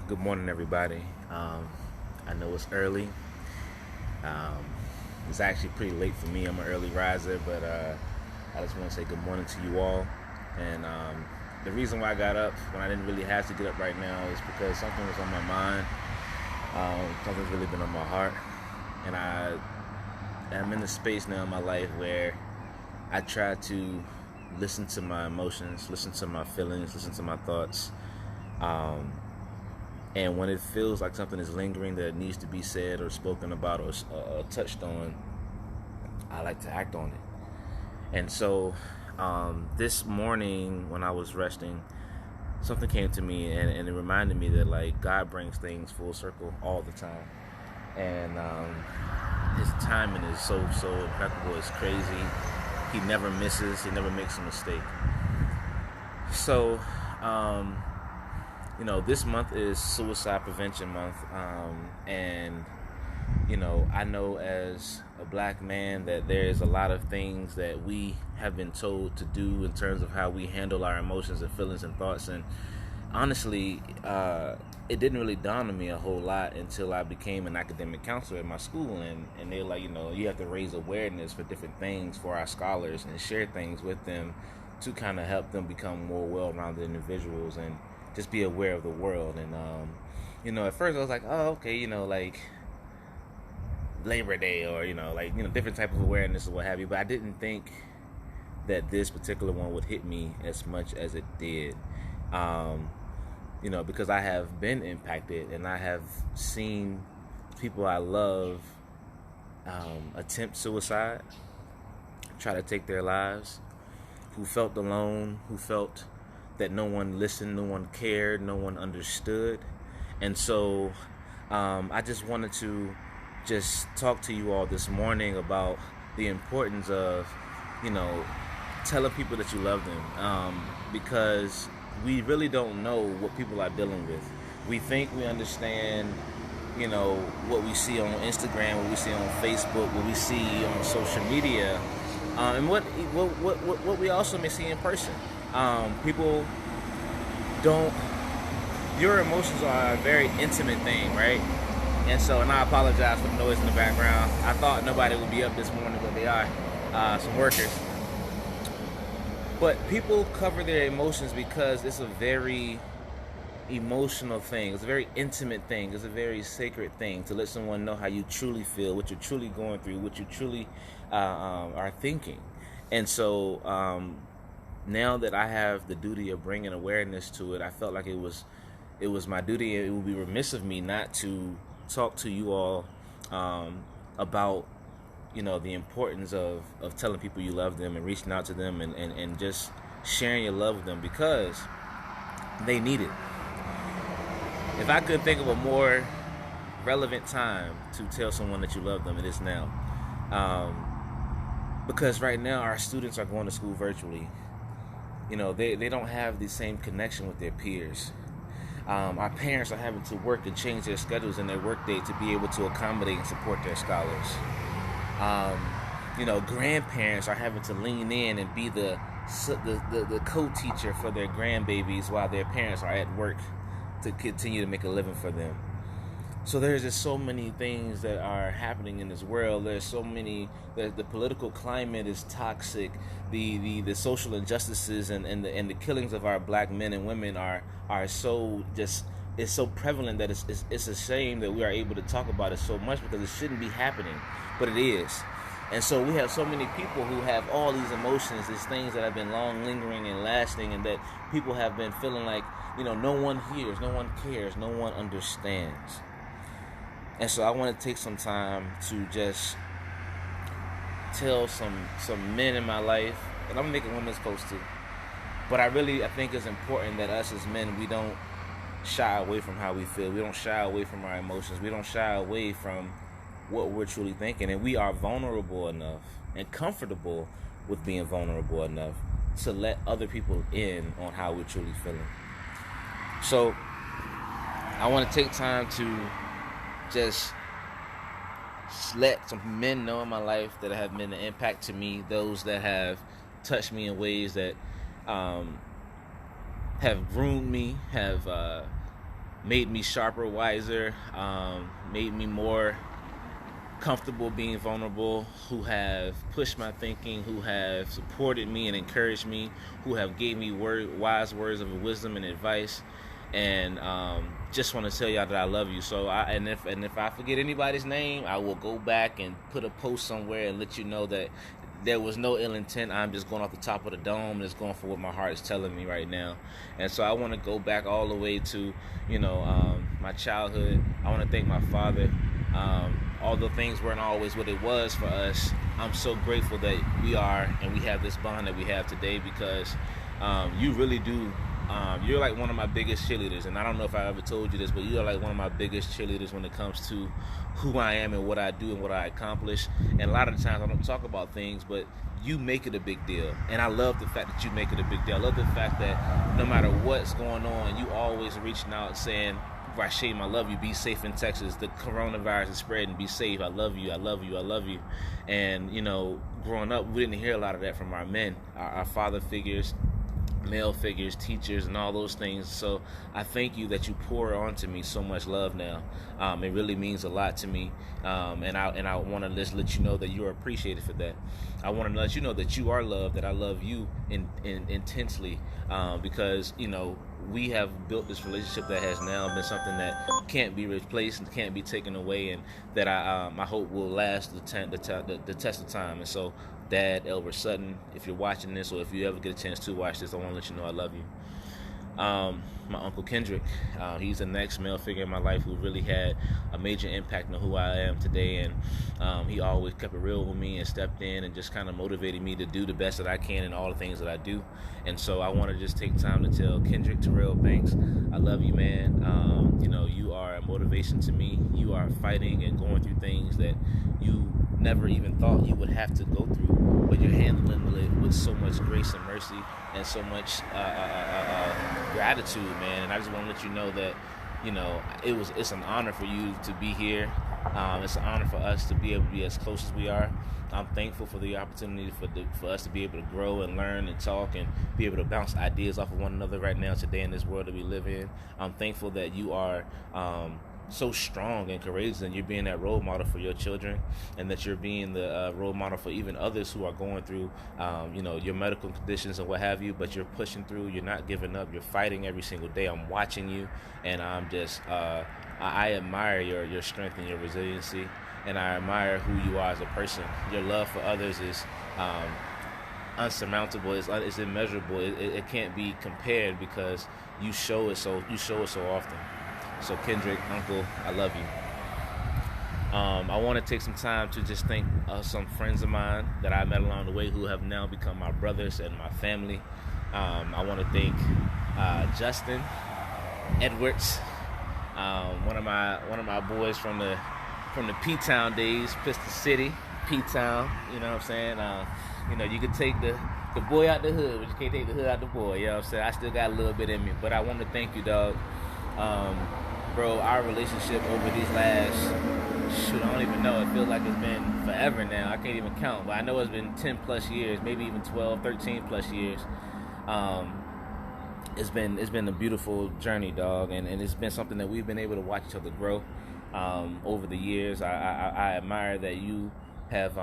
Good morning, everybody. I know it's early. Um, it's actually pretty late for me. I'm an early riser, but I just want to say good morning to you all. And the reason why I got up when I didn't really have to get up right now is because something was on my mind. Something's really been on my heart, and I'm in the space now in my life where I try to listen to my emotions, listen to my feelings, listen to my thoughts. Um, And when it feels like something is lingering that needs to be said or spoken about or touched on, I like to act on it. And so this morning when I was resting, something came to me and it reminded me that like God brings things full circle all the time. And his timing is so impeccable. It's crazy. He never misses. He never makes a mistake. So this month is Suicide Prevention Month, and I know as a black man that there's a lot of things that we have been told to do in terms of how we handle our emotions and feelings and thoughts. And honestly, it didn't really dawn on me a whole lot until I became an academic counselor at my school, and they're like, you have to raise awareness for different things for our scholars and share things with them to kind of help them become more well-rounded individuals and just be aware of the world. And at first I was like, oh, okay, like Labor Day or different type of awareness or what have you, but I didn't think that this particular one would hit me as much as it did. Because I have been impacted and I have seen people I love attempt suicide, try to take their lives, who felt alone, who felt that no one listened, no one cared, no one understood. And so I just wanted to just talk to you all this morning about the importance of, telling people that you love them, because we really don't know what people are dealing with. We think we understand, what we see on Instagram, what we see on Facebook, what we see on social media, and what we also may see in person. People don't. Your emotions are a very intimate thing, right? And I apologize for the noise in the background. I thought nobody would be up this morning, but they are. Some workers. But people cover their emotions because it's a very emotional thing. It's a very intimate thing. It's a very sacred thing to let someone know how you truly feel, what you're truly going through, what you truly are thinking. And so now that I have the duty of bringing awareness to it, I felt like it was my duty. It would be remiss of me not to talk to you all about the importance of telling people you love them and reaching out to them and just sharing your love with them, because they need it. If I could think of a more relevant time to tell someone that you love them, it is now. Because right now our students are going to school virtually. They don't have the same connection with their peers. Our parents are having to work and change their schedules and their workday to be able to accommodate and support their scholars. Grandparents are having to lean in and be the co-teacher for their grandbabies while their parents are at work to continue to make a living for them. So there's just so many things that are happening in this world. There's so many. The political climate is toxic. The social injustices and the killings of our black men and women are so just. It's so prevalent that it's a shame that we are able to talk about it so much, because it shouldn't be happening, but it is. And so we have so many people who have all these emotions, these things that have been long lingering and lasting, and that people have been feeling like no one hears, no one cares, no one understands. And so I want to take some time to just tell some men in my life, and I'm making women's posts too, but I think it's important that us as men, we don't shy away from how we feel. We don't shy away from our emotions. We don't shy away from what we're truly thinking. And we are vulnerable enough and comfortable with being vulnerable enough to let other people in on how we're truly feeling. So I want to take time to just let some men know in my life that have been an impact to me, those that have touched me in ways that have groomed me, have made me sharper, wiser, made me more comfortable being vulnerable, who have pushed my thinking, who have supported me and encouraged me, who have gave me wise words of wisdom and advice. And just want to tell y'all that I love you. So if I forget anybody's name, I will go back and put a post somewhere and let you know that there was no ill intent. I'm just going off the top of the dome and just going for what my heart is telling me right now. And so I want to go back all the way to, my childhood. I want to thank my father. Although things weren't always what it was for us, I'm so grateful that we have this bond that we have today, because you really do. You're like one of my biggest cheerleaders, and I don't know if I ever told you this, but you're like one of my biggest cheerleaders when it comes to who I am and what I do and what I accomplish. And a lot of the times I don't talk about things, but you make it a big deal, and I love the fact that you make it a big deal. I love the fact that no matter what's going on, you always reaching out saying, Rasheem, I love you. Be safe in Texas. The coronavirus is spreading. Be safe. I love you. I love you. I love you. And, growing up, we didn't hear a lot of that from our men, our father figures, male figures, teachers, and all those things. So I thank you that you pour onto me so much love now. It really means a lot to me, and I want to just let you know that you are appreciated for that. I want to let you know that you are loved, that I love you intensely, because we have built this relationship that has now been something that can't be replaced and can't be taken away, and that I hope will last the test of time. And so, Dad, Elbert Sutton, if you're watching this, or if you ever get a chance to watch this, I want to let you know I love you. My Uncle Kendrick, he's the next male figure in my life who really had a major impact on who I am today, and he always kept it real with me and stepped in and just kind of motivated me to do the best that I can in all the things that I do. And so I want to just take time to tell Kendrick Terrell Banks, I love you, man. You are a motivation to me. You are fighting and going through things that you never even thought you would have to go through, but you're handling it with so much grace and mercy and so much gratitude, man. And I just want to let you know that it's an honor for you to be here. It's an honor for us to be able to be as close as we are. I'm thankful for the opportunity for us to be able to grow and learn and talk and be able to bounce ideas off of one another right now today in this world that we live in. I'm thankful that you are so strong and courageous, and you're being that role model for your children, and that you're being the role model for even others who are going through your medical conditions and what have you, but you're pushing through. You're not giving up. You're fighting every single day. I'm watching you, and I'm just I admire your strength and your resiliency, and I admire who you are as a person. Your love for others is unsurmountable. It's immeasurable. It can't be compared, because you show it so often. So Kendrick, Uncle, I love you. I want to take some time to just thank some friends of mine that I met along the way who have now become my brothers and my family. I want to thank Justin Edwards, one of my boys from the P-Town days, Pistol City, P-Town. You know what I'm saying? You could take the boy out the hood, but you can't take the hood out the boy. You know what I'm saying? I still got a little bit in me, but I want to thank you, dog. Bro, our relationship over these last, I don't even know. It feels like it's been forever now. I can't even count, but I know it's been 10 plus years, maybe even 12, 13 plus years. It's been a beautiful journey, dog, and it's been something that we've been able to watch each other grow over the years. I admire that you have,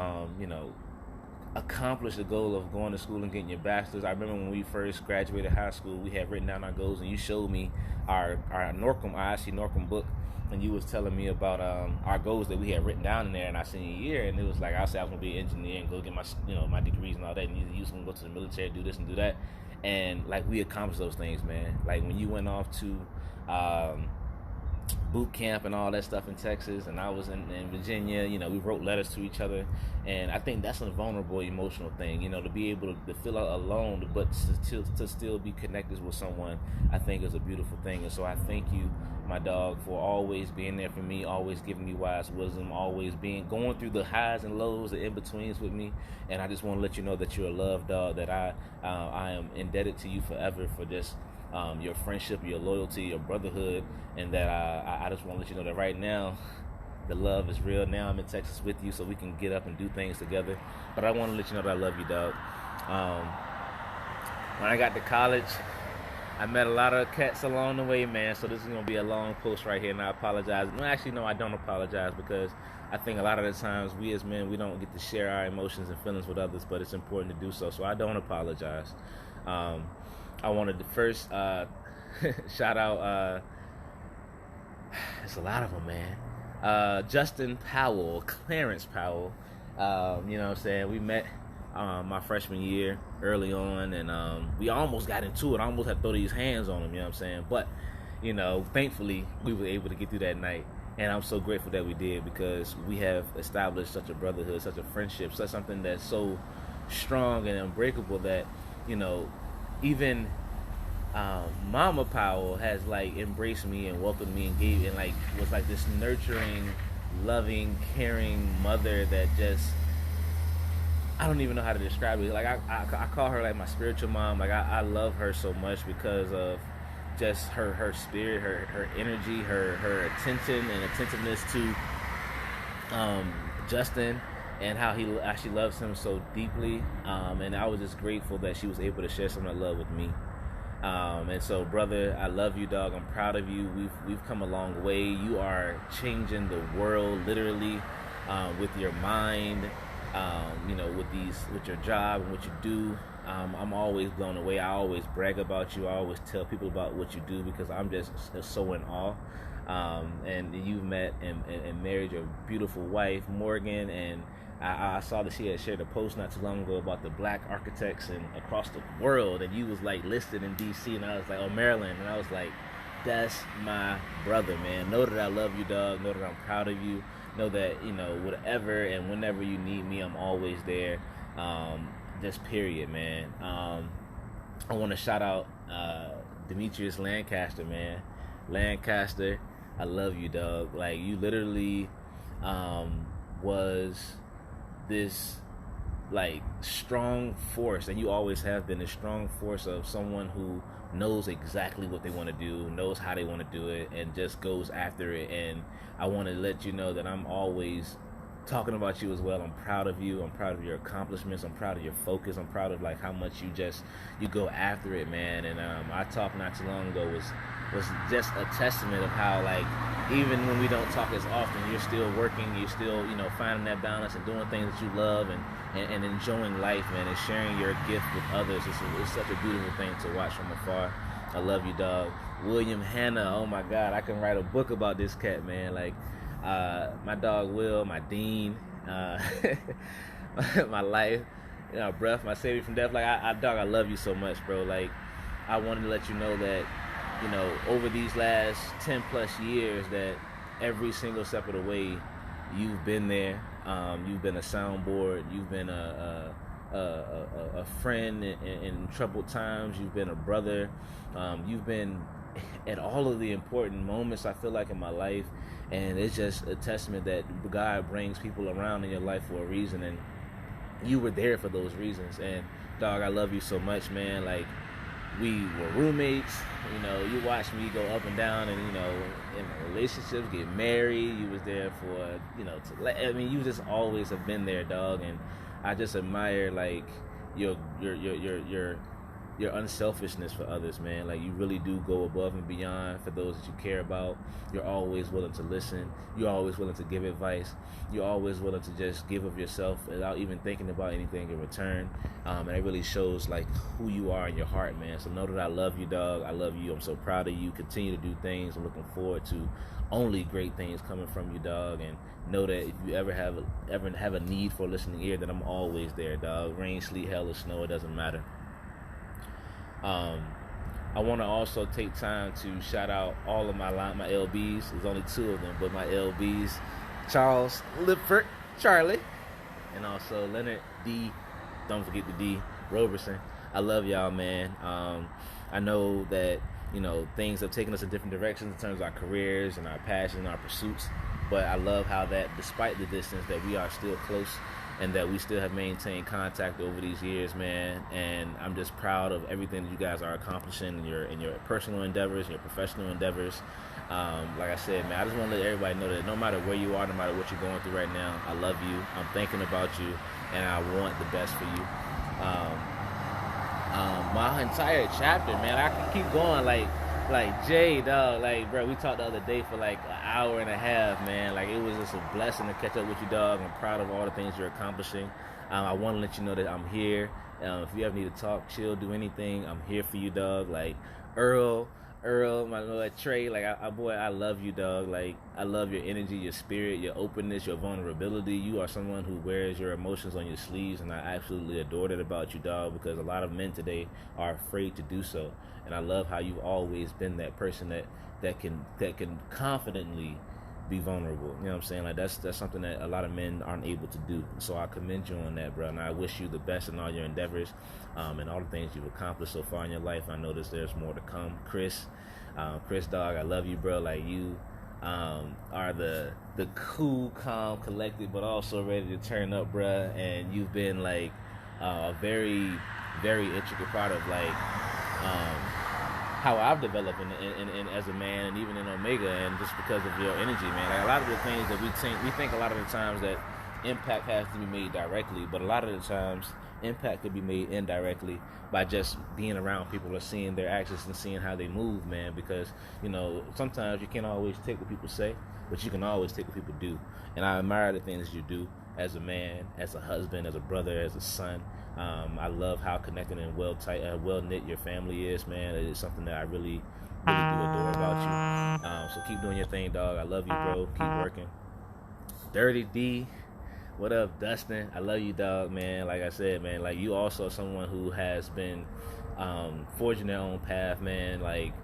accomplished the goal of going to school and getting your bachelor's. I remember when we first graduated high school, we had written down our goals, and you showed me our Norcom book, and you was telling me about our goals that we had written down in there in our senior year. And it was like, I said I was gonna be an engineer and go get my my degrees and all that, and you was gonna go to the military, do this and do that. And like, we accomplished those things, man. Like when you went off to boot camp and all that stuff in Texas, and I was in Virginia, we wrote letters to each other, and I think that's a vulnerable emotional thing, to be able to feel alone, but to still be connected with someone, I think is a beautiful thing. And so I thank you, my dog, for always being there for me, always giving me wise wisdom, always going through the highs and lows, the in-betweens with me. And I just want to let you know that you're a loved dog, that I am indebted to you forever for this. Your friendship, your loyalty, your brotherhood, and that I just want to let you know that right now, the love is real. Now I'm in Texas with you, so we can get up and do things together. But I want to let you know that I love you, dog. When I got to college, I met a lot of cats along the way, man. So this is gonna be a long post right here, and I apologize. No, actually, no, I don't apologize because I think a lot of the times we as men we don't get to share our emotions and feelings with others, but it's important to do so. So I don't apologize. I wanted to first shout out. It's a lot of them, man. Justin Powell, Clarence Powell. You know what I'm saying? We met my freshman year early on, and we almost got into it. I almost had to throw these hands on him, you know what I'm saying? But, you know, thankfully, we were able to get through that night. And I'm so grateful that we did because we have established such a brotherhood, such a friendship, such something that's so strong and unbreakable that, you know, even Mama Powell has like embraced me and welcomed me and gave and like was like this nurturing, loving, caring mother that just I don't even know how to describe it. Like I call her like my spiritual mom. Like I love her so much because of just her spirit, her energy, her attention and attentiveness to Justin and how she loves him so deeply. And I was just grateful that she was able to share some of that love with me. And so, brother, I love you, dog. I'm proud of you. We've come a long way. You are changing the world, literally, with your mind. You know, with your job and what you do. I'm always blown away. I always brag about you. I always tell people about what you do because I'm just so in awe. And you've met and married your beautiful wife, Morgan, and I saw that she had shared a post not too long ago about the black architects and across the world, and you was like listed in DC, and I was like, oh, Maryland, and I was like, that's my brother, man. Know that I love you, dog. Know that I'm proud of you. Know that, you know, whatever and whenever you need me, I'm always there. Just period, man. I want to shout out Demetrius Lancaster, man. Lancaster, I love you, dog. Like, you literally was this like strong force, and you always have been a strong force of someone who knows exactly what they want to do, knows how they want to do it, and just goes after it. And I want to let you know that I'm always talking about you as well. I'm proud of you. I'm proud of your accomplishments. I'm proud of your focus. I'm proud of like how much you go after it, man. And I talked not too long ago was just a testament of how, like, even when we don't talk as often, you're still working, you're still, you know, finding that balance and doing things that you love and enjoying life, man, and sharing your gift with others. It's such a beautiful thing to watch from afar. I love you, dog. William Hanna, oh my God, I can write a book about this cat, man. Like, my dog Will, my Dean, my life, you know, breath, my savior from death. Like, dog, I love you so much, bro. Like, I wanted to let you know that, you know, over these last 10 plus years, that every single step of the way, you've been there. You've been a soundboard. You've been a friend in troubled times. You've been a brother. You've been at all of the important moments, I feel like, in my life. And it's just a testament that God brings people around in your life for a reason. And you were there for those reasons. And, dog, I love you so much, man. Like, we were roommates, you know, you watched me go up and down and, you know, in relationships, get married. You was there for, you know, you just always have been there, dog. And I just admire, like, your unselfishness for others, man. Like, you really do go above and beyond for those that you care about. You're always willing to listen. You're always willing to give advice. You're always willing to just give of yourself without even thinking about anything in return. And it really shows, like, who you are in your heart, man. So know that I love you, dog. I love you. I'm so proud of you. Continue to do things. I'm looking forward to only great things coming from you, dog. And know that if you ever have a need for a listening ear, that I'm always there, dog. Rain, sleet, hail, or snow, it doesn't matter. I want to also take time to shout out all of my LBs. There's only 2 of them, but my LBs, Charles Lipford, Charlie, and also Leonard D. Don't forget the D. Roberson. I love y'all, man. I know that, you know, things have taken us in different directions in terms of our careers and our passion and our pursuits, but I love how that, despite the distance, that we are still close and that we still have maintained contact over these years, man. And I'm just proud of everything that you guys are accomplishing in your personal endeavors, your professional endeavors. Like I said, man, I just want to let everybody know that no matter where you are, no matter what you're going through right now, I love you. I'm thinking about you, and I want the best for you. My entire chapter, man, I can keep going. Like Jay, dog. Like, bro, we talked the other day for like an hour and a half, man. Like, it was just a blessing to catch up with you, dog. I'm proud of all the things you're accomplishing. I want to let you know that I'm here. If you ever need to talk, chill, do anything, I'm here for you, dog. Like Earl, my little Trey, like, boy, I love you, dog. Like, I love your energy, your spirit, your openness, your vulnerability. You are someone who wears your emotions on your sleeves, and I absolutely adore that about you, dog, because a lot of men today are afraid to do so. And I love how you've always been that person that can confidently be vulnerable. You know what I'm saying? Like, that's something that a lot of men aren't able to do. So I commend you on that, bro. And I wish you the best in all your endeavors, and all the things you've accomplished so far in your life. I know there's more to come. Chris, dog, I love you, bro. Like, you are the cool, calm, collected, but also ready to turn up, bro. And you've been like a very, very intricate part of like how I've developed in as a man, and even in Omega, and just because of your energy, man. Like, a lot of the things that we think a lot of the times that impact has to be made directly, but a lot of the times impact could be made indirectly by just being around people or seeing their actions and seeing how they move, man. Because, you know, sometimes you can't always take what people say, but you can always take what people do. And I admire the things you do as a man, as a husband, as a brother, as a son. I love how connected and well knit your family is, man. It is something that I really do adore about you. So keep doing your thing, dog. I love you, bro. Keep working. Dirty D, what up, Dustin? I love you, dog, man. Like I said, man, like, you also someone who has been forging their own path, man. Like,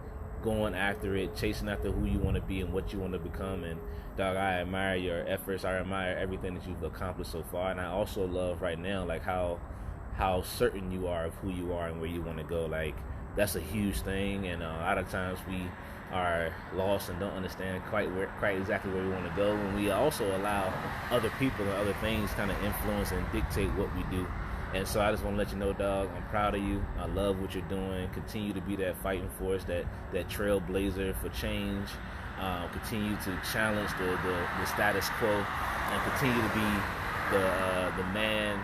going after it, chasing after who you want to be and what you want to become. And dog, I admire your efforts. I admire everything that you've accomplished so far. And I also love right now, like, how certain you are of who you are and where you want to go. Like, that's a huge thing. And a lot of times we are lost and don't understand quite exactly where we want to go, and we also allow other people and other things kind of influence and dictate what we do. And so I just want to let you know, dog, I'm proud of you. I love what you're doing. Continue to be that fighting force, that trailblazer for change. Continue to challenge the status quo, and continue to be the man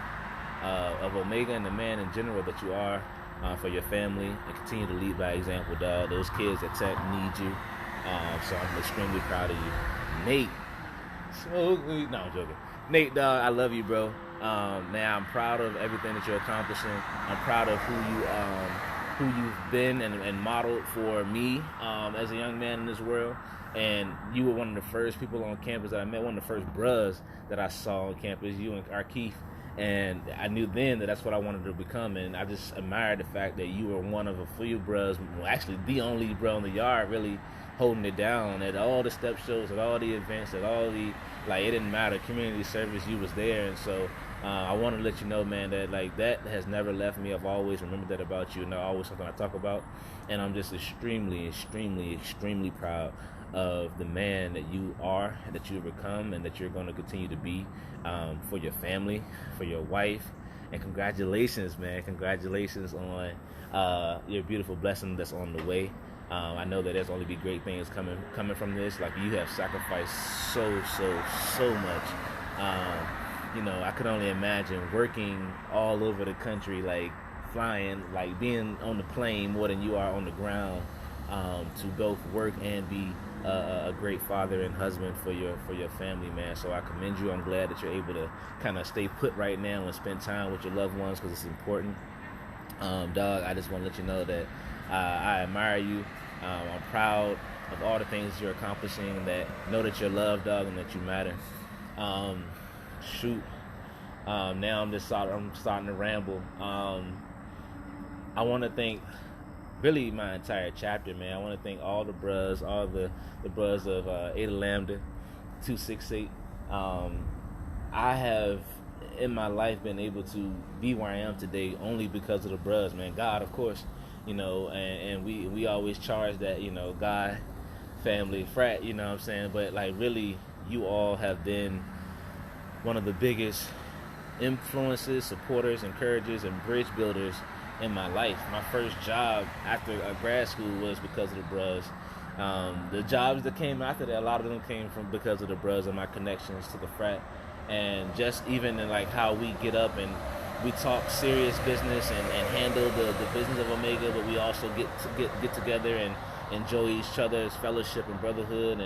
of Omega and the man in general that you are for your family, and continue to lead by example, dog. Those kids at Tech need you, so I'm extremely proud of you. Nate, no, I'm joking. Nate, dog, I love you, bro. Man, I'm proud of everything that you're accomplishing. I'm proud of who you've been and modeled for me as a young man in this world. And you were one of the first people on campus that I met, one of the first bros that I saw on campus, you and Arkeith. And I knew then that that's what I wanted to become, and I just admired the fact that you were one of a few bros, well, actually the only bro in the yard really holding it down at all the step shows, at all the events, at all the, like, it didn't matter, community service, you was there. And so I want to let you know, man, that like that has never left me. I've always remembered that about you, and always something I talk about. And I'm just extremely, extremely, extremely proud of the man that you are, that you've become, and that you're going to continue to be, for your family, for your wife. And congratulations, man. Congratulations on your beautiful blessing that's on the way. I know that there's only be great things coming from this. Like, you have sacrificed so much. You know, I could only imagine working all over the country, like flying, like being on the plane more than you are on the ground, to both work and be a great father and husband for your family, man. So I commend you. I'm glad that you're able to kind of stay put right now and spend time with your loved ones, because it's important. Dog, I just want to let you know that I admire you. I'm proud of all the things you're accomplishing. That know that you're loved, dog, and that you matter. Now I'm starting to ramble. I want to thank really my entire chapter, man. I want to thank all the bros, all the bros of Eta Lambda 268. I have in my life been able to be where I am today only because of the bros, man. God, of course, you know, and we always charge that, you know, God, family, frat, you know what I'm saying? But like, really, you all have been one of the biggest influences, supporters, encouragers, and bridge builders in my life. My first job after grad school was because of the bros. The jobs that came after that, a lot of them came from because of the bros and my connections to the frat. And just even in like how we get up and we talk serious business and handle the business of Omega, but we also get together and enjoy each other's fellowship and brotherhood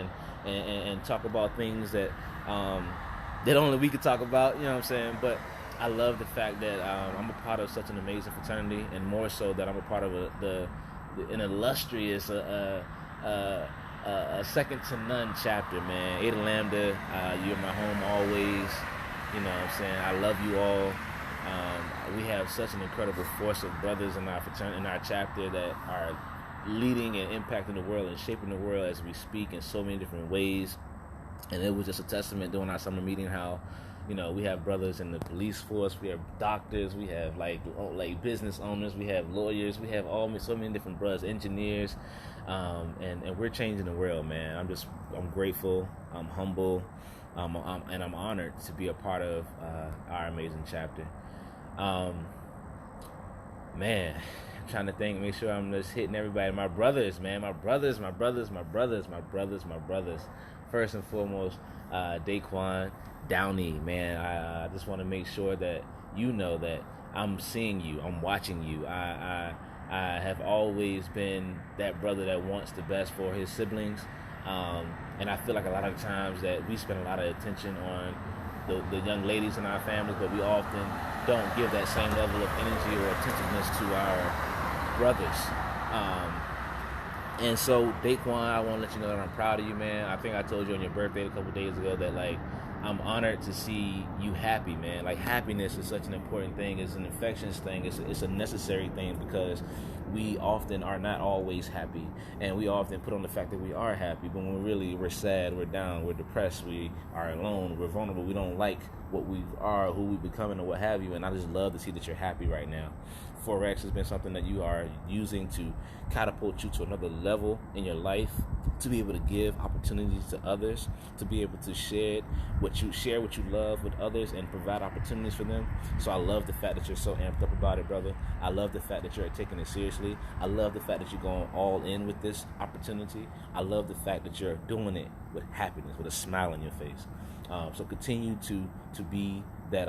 and talk about things that that only we could talk about. You know what I'm saying? But I love the fact that I'm a part of such an amazing fraternity, and more so that I'm a part of an illustrious, second to none chapter, man. Eta Lambda, you're my home always. You know what I'm saying? I love you all. We have such an incredible force of brothers in our fraternity, in our chapter, that are leading and impacting the world and shaping the world as we speak in so many different ways. And it was just a testament during our summer meeting how, you know, we have brothers in the police force, we have doctors, we have like business owners, we have lawyers, we have so many different brothers, engineers, and we're changing the world, man. I'm grateful, I'm humble, and I'm honored to be a part of our amazing chapter. Man, I'm trying to think, make sure I'm just hitting everybody. My brothers, man, my brothers. First and foremost, Daquan, Downey, man. I just want to make sure that you know that I'm seeing you, I'm watching you. I have always been that brother that wants the best for his siblings, and I feel like a lot of times that we spend a lot of attention on the young ladies in our families, but we often don't give that same level of energy or attentiveness to our brothers. And so, Daquan, I want to let you know that I'm proud of you, man. I think I told you on your birthday a couple days ago that, like, I'm honored to see you happy, man. Like, happiness is such an important thing. It's an infectious thing. It's a necessary thing, because we often are not always happy. And we often put on the fact that we are happy, but when we're sad, we're down, we're depressed, we are alone, we're vulnerable, we don't like what we are, who we're becoming, or what have you. And I just love to see that you're happy right now. Forex has been something that you are using to catapult you to another level in your life, to be able to give opportunities to others, to be able to share what you love with others and provide opportunities for them. So I love the fact that you're so amped up about it, brother. I love the fact that you're taking it seriously. I love the fact that you're going all in with this opportunity. I love the fact that you're doing it with happiness, with a smile on your face. So continue to be that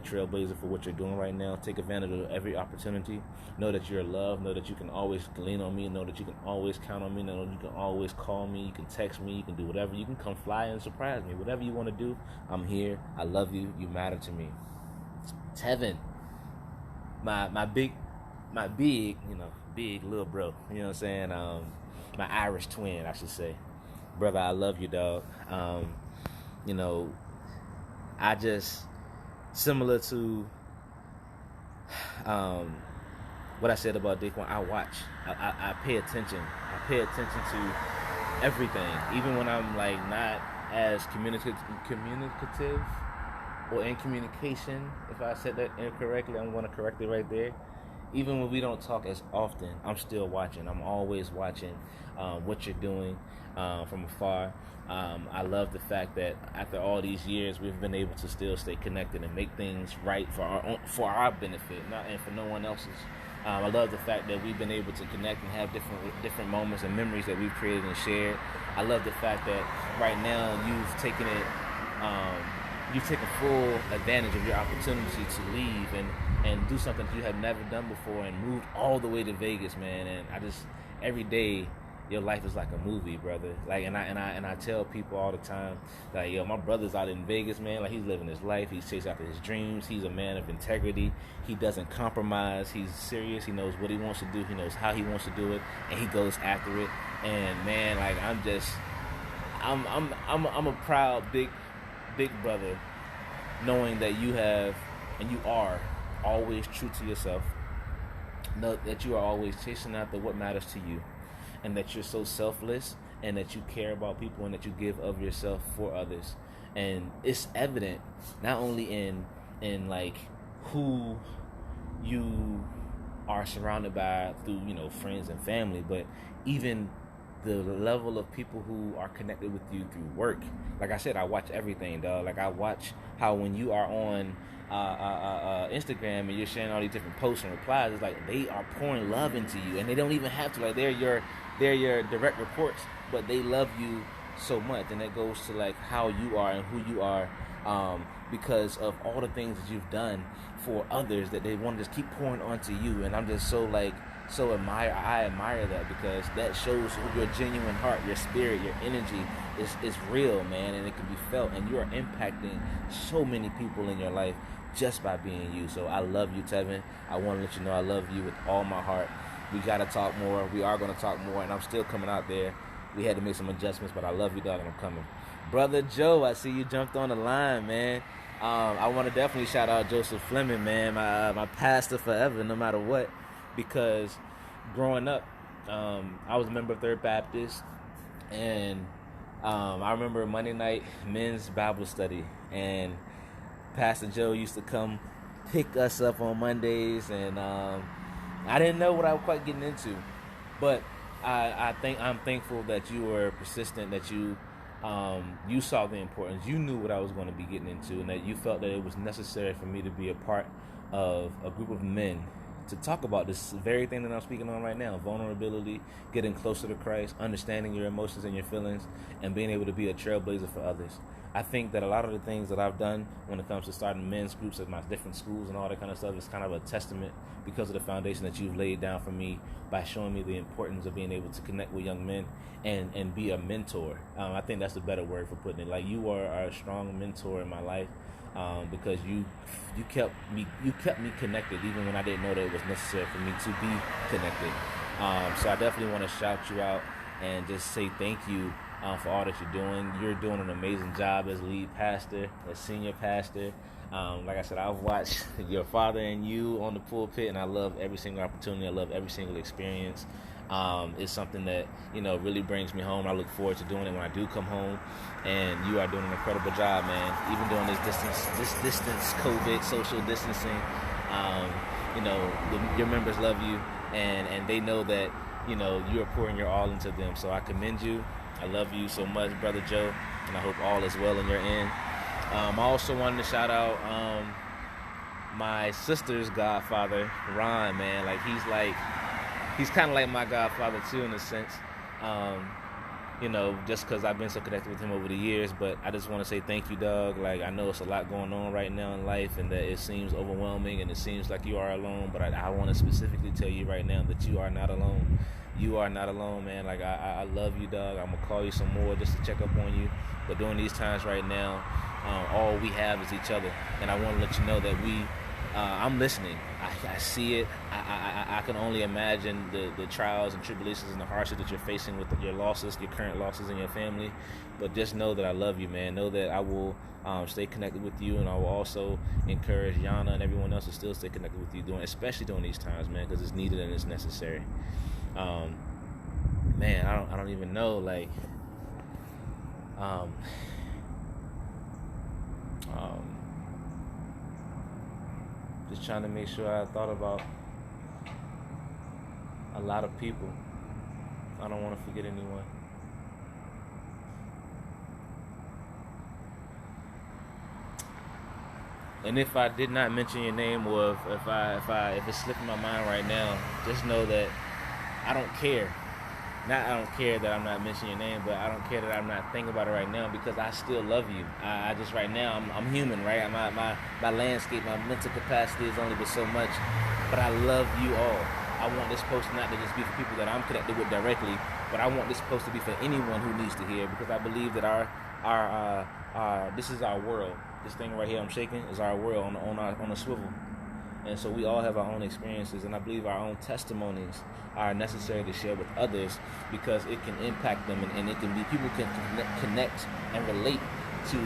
trailblazer for what you're doing right now. Take advantage of every opportunity. Know that you're loved. Know that you can always lean on me. Know that you can always count on me. Know that you can always call me. You can text me. You can do whatever. You can come fly and surprise me. Whatever you want to do, I'm here. I love you. You matter to me. Tevin, my big, big little bro. You know what I'm saying? My Irish twin, I should say. Brother, I love you, dog. You know, I just, similar to what I said about Daquan, I watch. I pay attention. I pay attention to everything, even when I'm like not as communicative or in communication. If I said that incorrectly, I'm going to correct it right there. Even when we don't talk as often, I'm still watching. I'm always watching what you're doing from afar. I love the fact that after all these years, we've been able to still stay connected and make things right for our benefit, and for no one else's. I love the fact that we've been able to connect and have different moments and memories that we've created and shared. I love the fact that right now you've taken full advantage of your opportunity to leave and do something you have never done before, and moved all the way to Vegas, man. And I just, every day, your life is like a movie, brother. Like, and I tell people all the time, like, yo, my brother's out in Vegas, man. Like, he's living his life. He's chasing after his dreams. He's a man of integrity. He doesn't compromise. He's serious. He knows what he wants to do. He knows how he wants to do it, and he goes after it. And man, like, I'm a proud big brother, knowing that you have and you are always true to yourself. Know that you are always chasing after what matters to you, and that you're so selfless, and that you care about people, and that you give of yourself for others. And it's evident not only in like who you are surrounded by through, you know, friends and family, but even the level of people who are connected with you through work. Like I said, I watch everything, dog. Like, I watch how when you are on Instagram and you're sharing all these different posts and replies, it's like they are pouring love into you, and they don't even have to. Like, they're your direct reports, but they love you so much, and that goes to like how you are and who you are because of all the things that you've done for others that they want to just keep pouring onto you. And I'm just I admire that, because that shows your genuine heart, your spirit, your energy is real, man, and it can be felt, and you are impacting so many people in your life just by being you. So I love you, Tevin. I want to let you know I love you with all my heart. We got to talk more. We are going to talk more, and I'm still coming out there. We had to make some adjustments, but I love you, dog, and I'm coming. Brother Joe, I see you jumped on the line, man. I want to definitely shout out Joseph Fleming, man, my pastor forever, no matter what, because growing up, I was a member of Third Baptist, and I remember Monday night men's Bible study, and Pastor Joe used to come pick us up on Mondays, and I didn't know what I was quite getting into, but I'm thankful that you were persistent, that you saw the importance, you knew what I was going to be getting into, and that you felt that it was necessary for me to be a part of a group of men to talk about this very thing that I'm speaking on right now: vulnerability, getting closer to Christ, understanding your emotions and your feelings, and being able to be a trailblazer for others. I think that a lot of the things that I've done when it comes to starting men's groups at my different schools and all that kind of stuff is kind of a testament, because of the foundation that you've laid down for me by showing me the importance of being able to connect with young men and be a mentor. I think that's the better word for putting it. Like, you are a strong mentor in my life, because you kept me connected even when I didn't know that it was necessary for me to be connected. So I definitely want to shout you out and just say thank you for all that you're doing. You're doing an amazing job as lead pastor, as senior pastor. Like I said, I've watched your father and you on the pulpit, and I love every single opportunity. I love every single experience. It's something that, really brings me home. I look forward to doing it when I do come home, and you are doing an incredible job, man. Even doing this distance, COVID, social distancing. Your members love you, and they know that, you are pouring your all into them. So I commend you. I love you so much, Brother Joe, and I hope all is well in your end. I also wanted to shout out my sister's godfather, Ron, man. He's kind of like my godfather too, in a sense. Just because I've been so connected with him over the years. But I just want to say thank you, dog. I know it's a lot going on right now in life, and that it seems overwhelming, and it seems like you are alone. But I want to specifically tell you right now that you are not alone. You are not alone, man. I love you, dog. I'm going to call you some more just to check up on you. But during these times right now, all we have is each other. And I want to let you know that I'm listening. I see it. I can only imagine the trials and tribulations and the hardships that you're facing with your losses, your current losses in your family. But just know that I love you, man. Know that I will stay connected with you, and I will also encourage Yana and everyone else to still stay connected with you, especially during these times, man, because it's needed and it's necessary. Man, I don't even know, just trying to make sure I thought about a lot of people. I don't want to forget anyone. And if I did not mention your name, or if it's slipping my mind right now, just know that I don't care. I don't care that I'm not mentioning your name, but I don't care that I'm not thinking about it right now, because I still love you. I just right now, I'm human, right? My landscape, my mental capacity is only but so much, but I love you all. I want this post not to just be for people that I'm connected with directly, but I want this post to be for anyone who needs to hear, because I believe that our this is our world. This thing right here I'm shaking is our world on a swivel. And so we all have our own experiences, and I believe our own testimonies are necessary to share with others, because it can impact them, and it can be, people can connect and relate to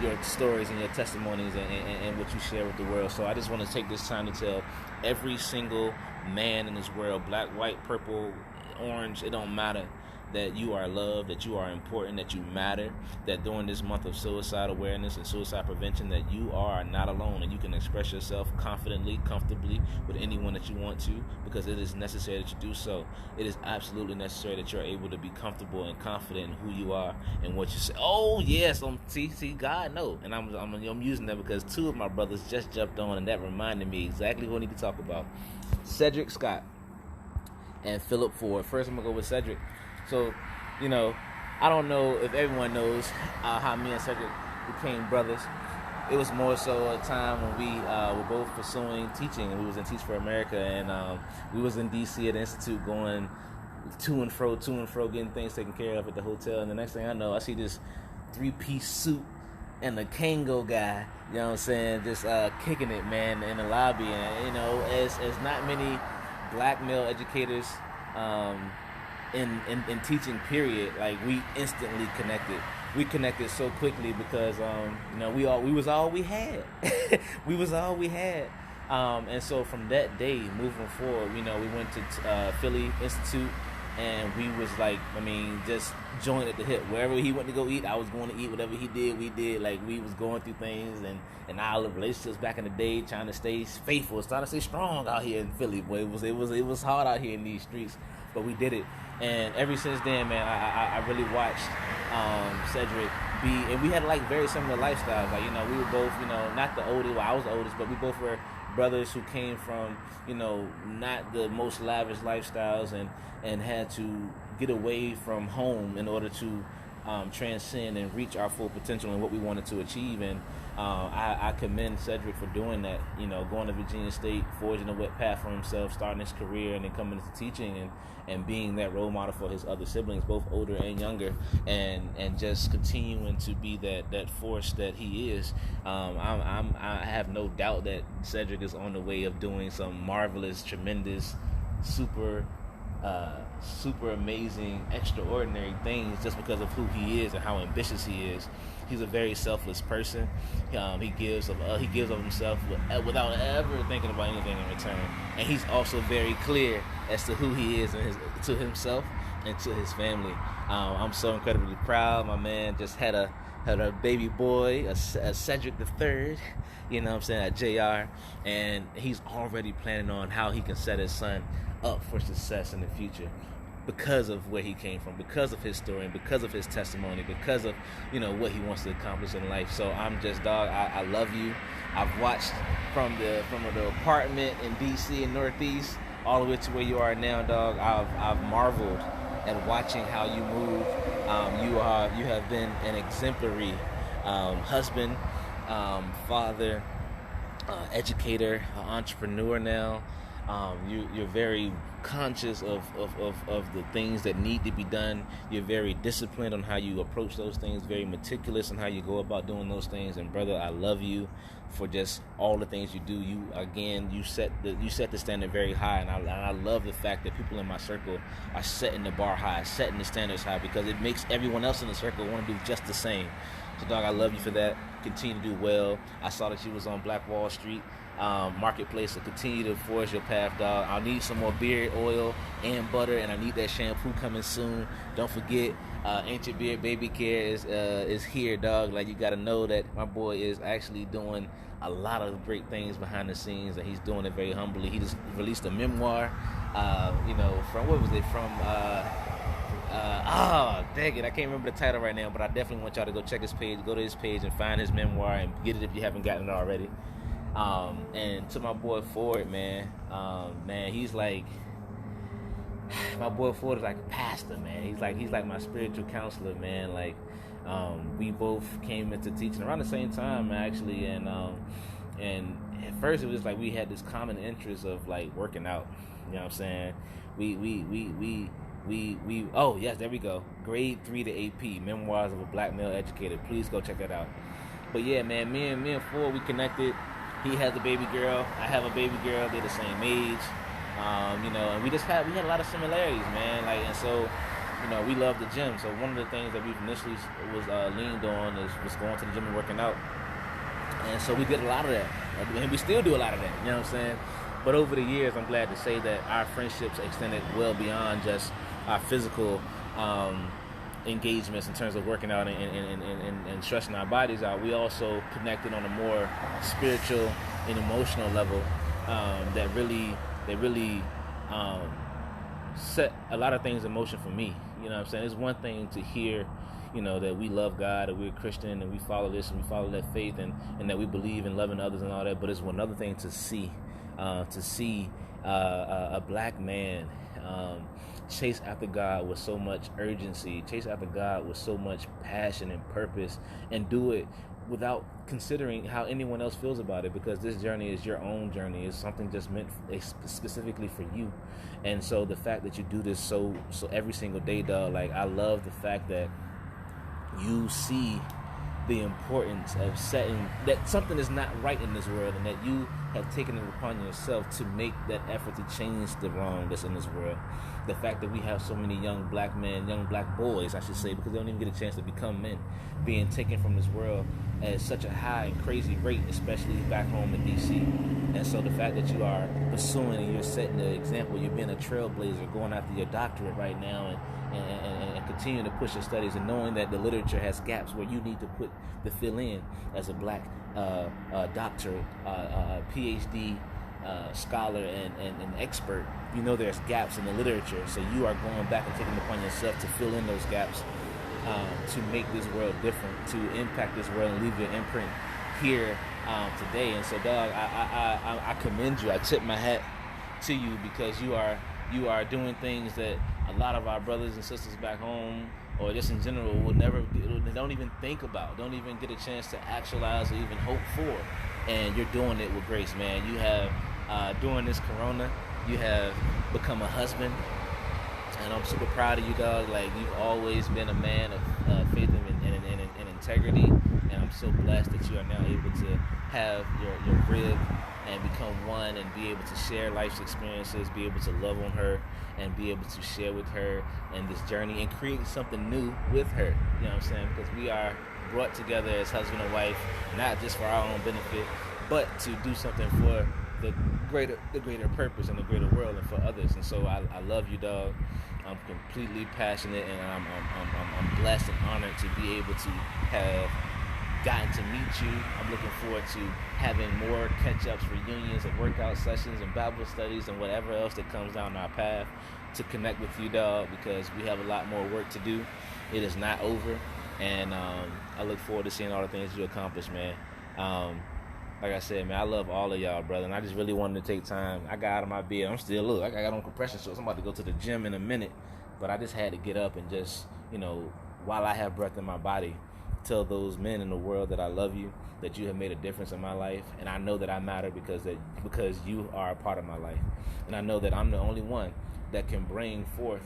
your stories and your testimonies and what you share with the world. So I just want to take this time to tell every single man in this world, black, white, purple, orange, it don't matter, that you are loved, that you are important, that you matter, that during this month of suicide awareness and suicide prevention, that you are not alone, and you can express yourself confidently, comfortably with anyone that you want to, because it is necessary that you do so. It is absolutely necessary that you're able to be comfortable and confident in who you are and what you say. Oh yes, see, God no, and I'm using that because two of my brothers just jumped on, and that reminded me exactly what I need to talk about. Cedric Scott and Philip Ford. First, I'm gonna go with Cedric. So, I don't know if everyone knows how me and Cedric became brothers. it was more so a time when we were both pursuing teaching, and we was in Teach for America, and we was in DC at the Institute going to and fro, getting things taken care of at the hotel. And the next thing I know, I see this 3-piece suit and a Kango guy, you know what I'm saying, just kicking it, man, in the lobby. And, you know, as not many black male educators in teaching, period, like, we instantly connected. We connected so quickly because, you know, we was all we had. We was all we had. And so from that day, moving forward, you know, we went to Philly Institute, and we was like, I mean, just joined at the hip. Wherever he went to go eat, I was going to eat. Whatever he did, we did. Like, we was going through things, and our relationships back in the day, trying to stay faithful, trying to stay strong out here in Philly. Boy, it was hard out here in these streets, but we did it. And ever since then, man, I really watched Cedric be, and we had like very similar lifestyles. Like, you know, we were both, you know, not the oldest. Well, I was the oldest, but we both were brothers who came from, you know, not the most lavish lifestyles, and had to get away from home in order to transcend and reach our full potential and what we wanted to achieve. And I commend Cedric for doing that, you know, going to Virginia State, forging a wet path for himself, starting his career, and then coming into teaching, and being that role model for his other siblings, both older and younger, and just continuing to be that force that he is. I have no doubt that Cedric is on the way of doing some marvelous, tremendous, super amazing, extraordinary things just because of who he is and how ambitious he is. He's a very selfless person. He gives of himself without ever thinking about anything in return. And he's also very clear as to who he is and to himself and to his family. I'm so incredibly proud. My man just had a baby boy, a Cedric the Third. You know what I'm saying, at JR, and he's already planning on how he can set his son up for success in the future because of where he came from, because of his story, and because of his testimony, because of, you know, what he wants to accomplish in life. So I'm just, dog, I love you. I've watched from the apartment in DC and Northeast all the way to where you are now, dog. I've marveled at watching how you move. You have been an exemplary husband, father, educator, entrepreneur now. You're very conscious of the things that need to be done. You're very disciplined on how you approach those things, very meticulous on how you go about doing those things. And brother, I love you for just all the things you do. You set the standard very high, and I love the fact that people in my circle are setting the bar high, setting the standards high, because it makes everyone else in the circle want to do just the same. So dog, I love you for that. Continue to do well. I saw that you was on Black Wall Street Marketplace, so continue to forge your path, dog. I'll need some more beard oil and butter, and I need that shampoo coming soon. Don't forget, Ancient Beard Baby Care is here, dog. Like, you got to know that my boy is actually doing a lot of great things behind the scenes, and he's doing it very humbly. He just released a memoir, from, what was it, dang it, I can't remember the title right now, but I definitely want y'all to go check his page, go to his page and find his memoir and get it if you haven't gotten it already. And to my boy Ford, man, he's like, my boy Ford is like a pastor, man. He's like my spiritual counselor, man. Like, we both came into teaching around the same time, actually, and at first it was like we had this common interest of like working out. You know what I'm saying? We oh yes, there we go. Grade 3 to AP, Memoirs of a Black Male Educator. Please go check that out. But yeah, man, me and Ford, we connected. He has a baby girl. I have a baby girl. They're the same age. And we had a lot of similarities, man. Like, and so, we love the gym. So one of the things that we initially was leaned on was going to the gym and working out. And so we did a lot of that, and we still do a lot of that. You know what I'm saying? But over the years, I'm glad to say that our friendships extended well beyond just our physical engagements in terms of working out and stressing our bodies out. We also connected on a more spiritual and emotional level that really set a lot of things in motion for me. You know what I'm saying? It's one thing to hear, that we love God, that we're Christian, and we follow this and we follow that faith, and that we believe in loving others and all that. But it's another thing to see a black man chase after God with so much urgency, chase after God with so much passion and purpose, and do it without considering how anyone else feels about it, because this journey is your own journey. It's something just meant specifically for you. And so the fact that you do this so every single day, dog, like, I love the fact that you see the importance of setting that something is not right in this world, and that you have taken it upon yourself to make that effort to change the wrong that's in this world. The fact that we have so many young black men, young black boys, I should say, because they don't even get a chance to become men, being taken from this world at such a high and crazy rate, especially back home in DC. And so the fact that you are pursuing and you're setting the example, you're being a trailblazer, going after your doctorate right now, and continuing to push your studies, and knowing that the literature has gaps where you need to fill in as a black doctor, PhD scholar, and expert. You know there's gaps in the literature, so you are going back and taking it upon yourself to fill in those gaps, to make this world different, to impact this world and leave your imprint here today. And so, dog, I commend you. I tip my hat to you, because you are doing things that a lot of our brothers and sisters back home, or just in general, don't even think about, don't even get a chance to actualize or even hope for. And you're doing it with grace, man. You have, during this corona, you have become a husband, and I'm super proud of you, dog. Like, you've always been a man of faith and integrity, and I'm so blessed that you are now able to have your rib and become one, and be able to share life's experiences, be able to love on her, and be able to share with her in this journey, and create something new with her. You know what I'm saying? Because we are brought together as husband and wife, not just for our own benefit, but to do something for the greater purpose and the greater world and for others. And so I love you, dog. I'm completely passionate, and I'm blessed and honored to be able to have gotten to meet you. I'm looking forward to having more catch-ups, reunions, and workout sessions, and Bible studies, and whatever else that comes down our path to connect with you, dog, because we have a lot more work to do. It is not over, and I look forward to seeing all the things you accomplish, man. Like I said, man, I love all of y'all, brother, and I just really wanted to take time. I got out of my bed. I got on compression shorts. I'm about to go to the gym in a minute, but I just had to get up and just, while I have breath in my body, tell those men in the world that I love you, that you have made a difference in my life, and I know that I matter because you are a part of my life, and I know that I'm the only one that can bring forth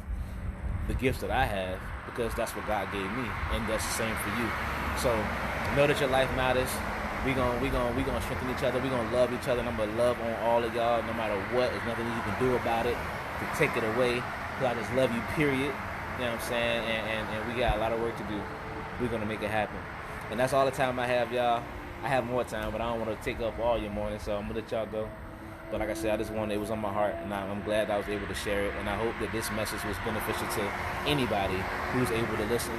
the gifts that I have, because that's what God gave me, and that's the same for you. So know that your life matters. We gonna strengthen each other. We gonna love each other, and I'm gonna love on all of y'all, no matter what. There's nothing you can do about it to take it away. Cause I just love you, period. You know what I'm saying? And we got a lot of work to do. We're gonna make it happen. And that's all the time I have, y'all. I have more time, but I don't want to take up all your morning, so I'm gonna let y'all go. But like I said, it was on my heart, and I'm glad I was able to share it. And I hope that this message was beneficial to anybody who's able to listen.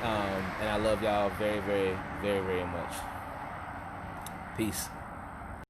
And I love y'all very, very, very, very much. Peace.